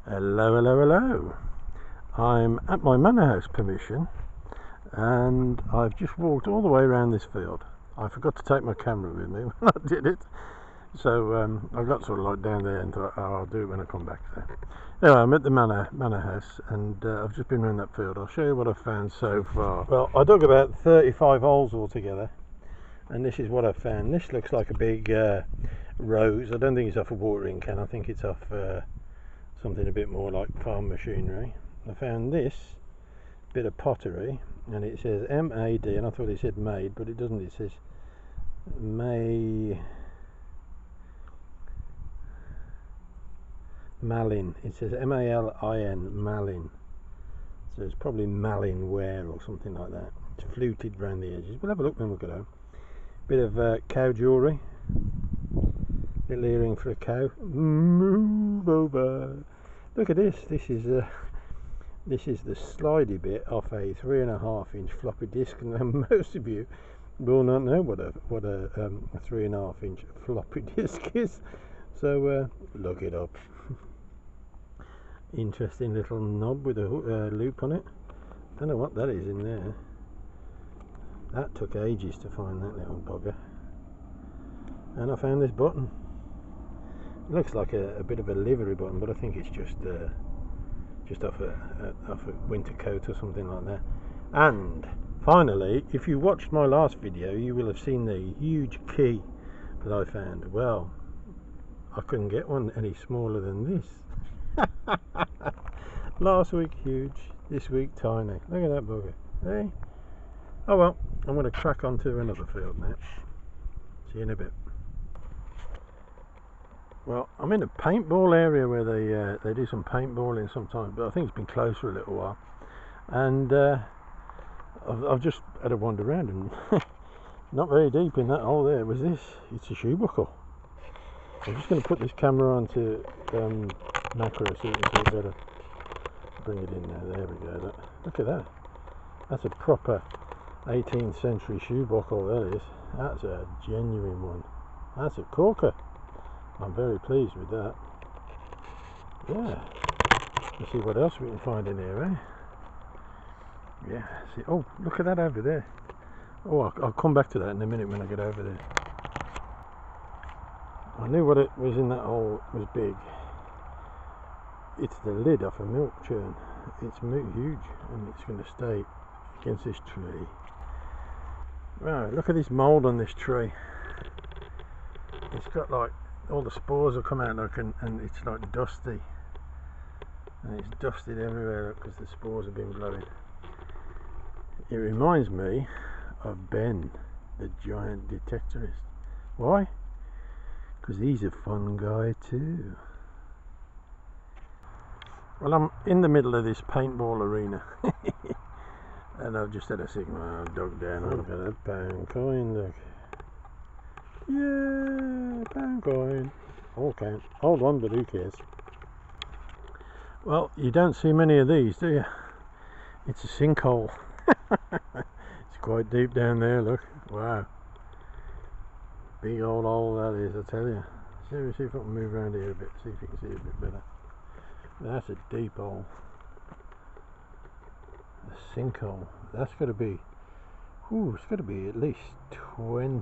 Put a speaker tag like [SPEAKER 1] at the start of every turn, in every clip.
[SPEAKER 1] Hello, hello, hello. I'm at my manor house permission and I've just walked all the way around this field. I forgot to take my camera with me when I did it, so I got sort of like down there and thought, oh, I'll do it when I come back there. Anyway, I'm at the manor house and I've just been around that field. I'll show you what I've found so far. Well, I dug about 35 holes altogether and this is what I've found. This looks like a big rose. I don't think it's off a watering can. I think it's off something a bit more like farm machinery. I found this bit of pottery and it says M-A-D, and I thought it said made, but it doesn't. It says Malin. It says M-A-L-I-N, Malin. So it's probably Malin ware or something like that. It's fluted around the edges. We'll have a look when we get home. Bit of cow jewellery. Little earring for a cow. Move over. Look at this. This is the slidey bit off a 3.5 inch floppy disk, and most of you will not know what a 3.5 inch floppy disk is. So look it up. Interesting little knob with a loop on it. Don't know what that is in there. That took ages to find, that little bugger. And I found this button. It looks like a bit of a livery button, but I think it's just off a winter coat or something like that. And finally, if you watched my last video, you will have seen the huge key that I found. Well, I couldn't get one any smaller than this. Last week huge, this week tiny. Look at that bugger. Hey? Oh well, I'm going to crack on to another field now. See you in a bit. Well, I'm in a paintball area where they do some paintballing sometimes, but I think it's been closed for a little while. And I've just had a wander around, and not very deep in that hole there was this. It's a shoe buckle. I'm just going to put this camera onto macro so you can see it better. Bring it in there. There we go. Look at that. That's a proper 18th century shoe buckle. That is. That's a genuine one. That's a corker. I'm very pleased with that. Yeah. Let's see what else we can find in here, eh? Yeah. See. Oh, look at that over there. Oh, I'll come back to that in a minute when I get over there. I knew what it was in that hole was big. It's the lid off a milk churn. It's huge, and it's going to stay against this tree. Right, look at this mould on this tree. It's got like all the spores will come out, look, and it's like dusty, and it's dusted everywhere because the spores have been blowing. It reminds me of Ben, the giant detectorist. Why? Because he's a fun guy too. Well, I'm in the middle of this paintball arena and I've just had a signal. I've dug down. Look at that pound coin, look. Yeah, pound coin. All count. Old one, but who cares? Well, you don't see many of these, do you? It's a sinkhole. It's quite deep down there, look. Wow. Big old hole that is, I tell you. See if I can move around here a bit, see if you can see a bit better. That's a deep hole. A sinkhole. That's got to be, it's got to be at least 20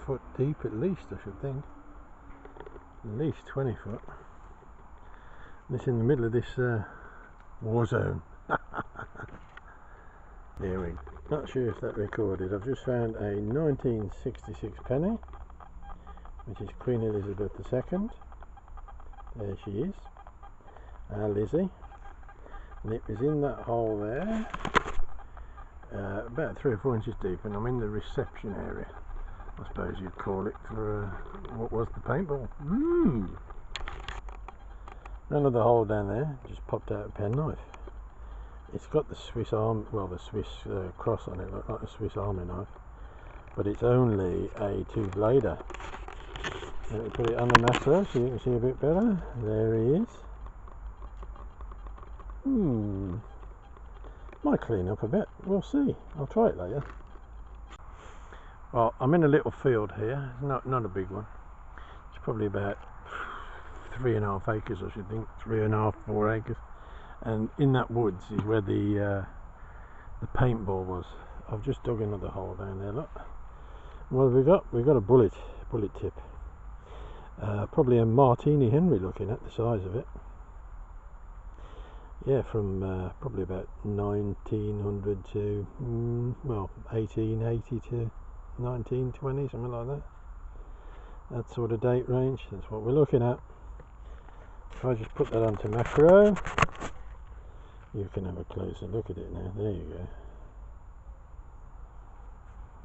[SPEAKER 1] foot deep, at least, I should think. At least 20 foot. And it's in the middle of this war zone. There we go. Not sure if that recorded. I've just found a 1966 penny, which is Queen Elizabeth II. There she is. Lizzie. And it was in that hole there, about 3 or 4 inches deep, and I'm in the reception area, I suppose you'd call it, for what was the paintball. Another hole down there, just popped out a penknife. It's got the Swiss arm, well, the Swiss cross on it, like a Swiss army knife, but it's only a 2-blader. Let me put it on the macro so you can see a bit better. There he is. Might clean up a bit, we'll see. I'll try it later. Well, I'm in a little field here, not a big one. It's probably about 3.5 acres, I should think, 3.5, 4 acres. And in that woods is where the paintball was. I've just dug another hole down there, look. What have we got? We've got a bullet tip. Probably a Martini Henry, looking at the size of it. Yeah, from probably about 1900 to, 1880 to 1920, something like that. That sort of date range, that's what we're looking at. If I just put that onto macro, you can have a closer look at it now. There you go.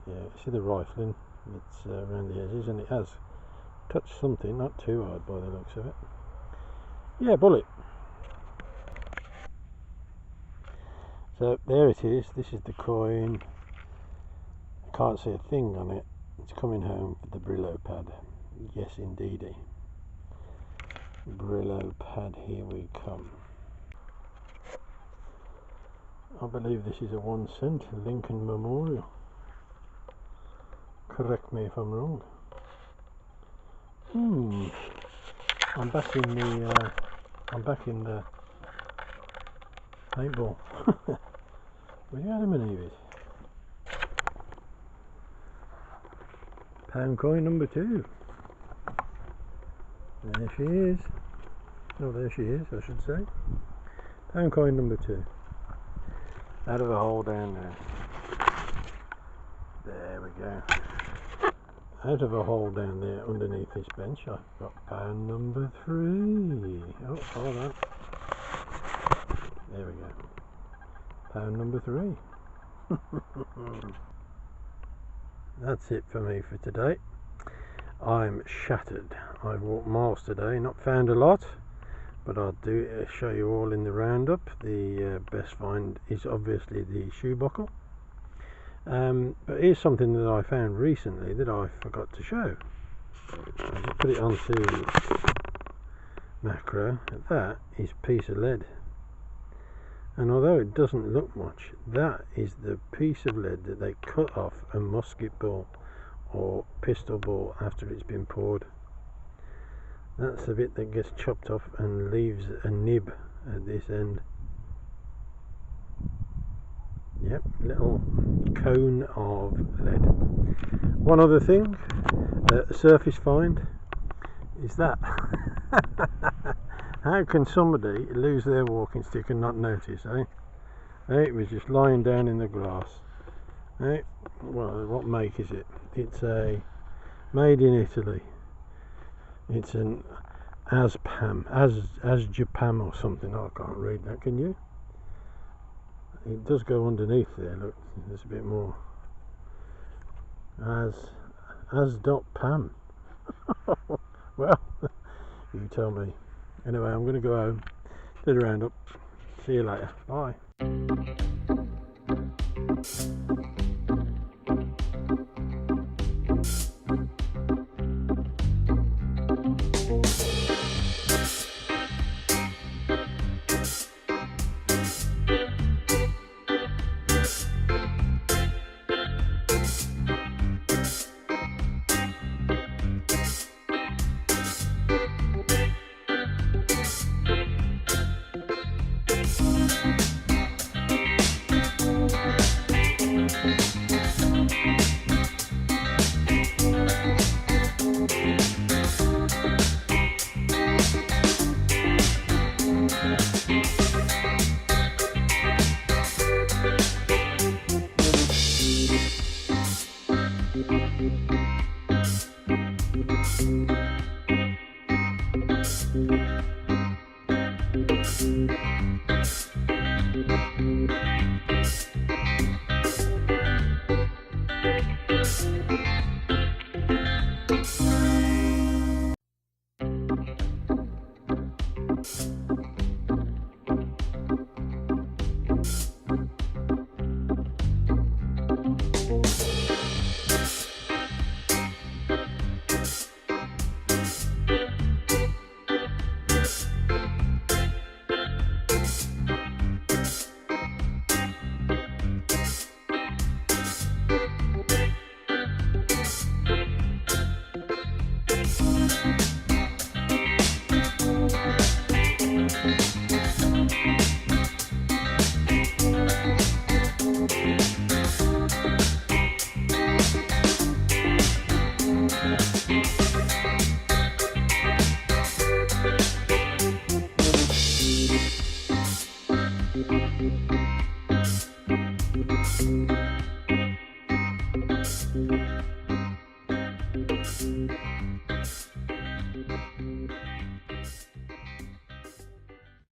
[SPEAKER 1] Yeah, see the rifling that's around the edges, and it has touched something, not too hard by the looks of it. Yeah, bullet. So there it is. This is the coin. I can't see a thing on it. It's coming home for the Brillo pad. Yes, indeedy. Brillo pad, here we come. I believe this is a 1 cent Lincoln Memorial. Correct me if I'm wrong. I'm back in the paintball. Will you Adam believe it? Pound coin number 2. There she is. Oh, there she is, I should say. Pound coin number 2. Out of a hole down there. There we go. Out of a hole down there underneath this bench, I've got pound number 3. Oh, hold on. There we go. Pound number 3. That's it for me for today. I'm shattered. I've walked miles today, not found a lot, but I'll show you all in the roundup. The best find is obviously the shoe buckle. But here's something that I found recently that I forgot to show. I just put it onto macro. That is a piece of lead. And although it doesn't look much, that is the piece of lead that they cut off a musket ball or pistol ball after it's been poured. That's the bit that gets chopped off and leaves a nib at this end. Yep, little cone of lead. One other thing, a surface find, is that. How can somebody lose their walking stick and not notice, eh? It was just lying down in the grass. Eh? Well, what make is it? It's a made in Italy. It's an Japan or something. I can't read that, can you? It does go underneath there, look, there's a bit more. Pam. Well, you tell me. Anyway, I'm going to go home, do the roundup. See you later. Bye.